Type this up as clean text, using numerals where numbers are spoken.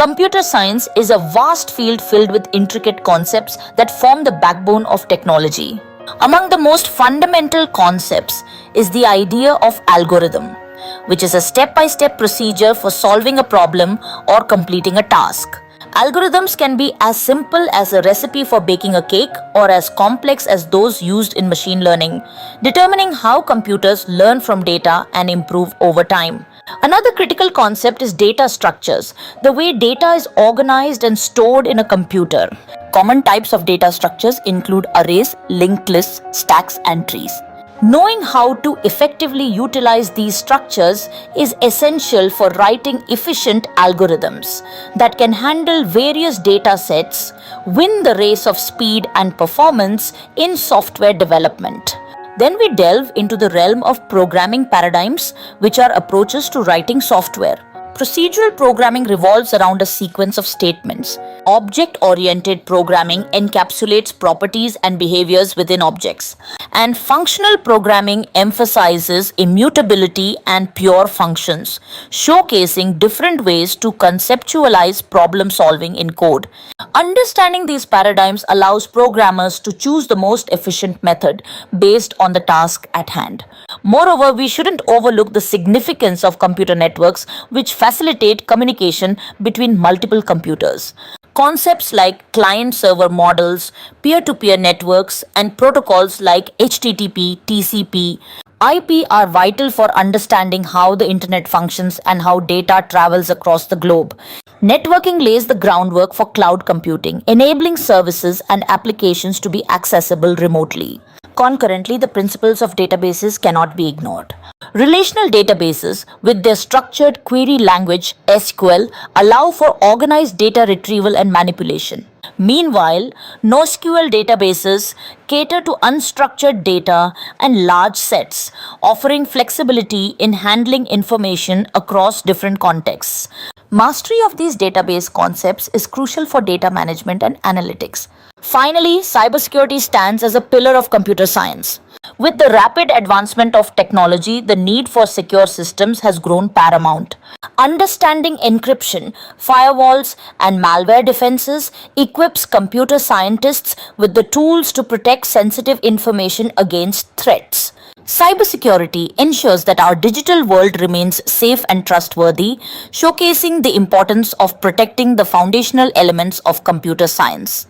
Computer science is a vast field filled with intricate concepts that form the backbone of technology. Among the most fundamental concepts is the idea of algorithm, which is a step-by-step procedure for solving a problem or completing a task. Algorithms can be as simple as a recipe for baking a cake or as complex as those used in machine learning, determining how computers learn from data and improve over time. Another critical concept is data structures, the way data is organized and stored in a computer. Common types of data structures include arrays, linked lists, stacks, and trees. Knowing how to effectively utilize these structures is essential for writing efficient algorithms that can handle various data sets, win the race of speed and performance in software development. Then we delve into the realm of programming paradigms, which are approaches to writing software. Procedural programming revolves around a sequence of statements. Object-oriented programming encapsulates properties and behaviors within objects. And functional programming emphasizes immutability and pure functions, showcasing different ways to conceptualize problem solving in code. Understanding these paradigms allows programmers to choose the most efficient method based on the task at hand. Moreover, we shouldn't overlook the significance of computer networks, which facilitate communication between multiple computers. Concepts like client-server models, peer-to-peer networks, and protocols like HTTP, TCP, IP are vital for understanding how the internet functions and how data travels across the globe. Networking lays the groundwork for cloud computing, enabling services and applications to be accessible remotely. Concurrently, the principles of databases cannot be ignored. Relational databases, with their structured query language SQL, allow for organized data retrieval and manipulation. Meanwhile, NoSQL databases cater to unstructured data and large sets, offering flexibility in handling information across different contexts. Mastery of these database concepts is crucial for data management and analytics. Finally, cybersecurity stands as a pillar of computer science. With the rapid advancement of technology, the need for secure systems has grown paramount. Understanding encryption, firewalls, and malware defenses equips computer scientists with the tools to protect sensitive information against threats. Cybersecurity ensures that our digital world remains safe and trustworthy, showcasing the importance of protecting the foundational elements of computer science.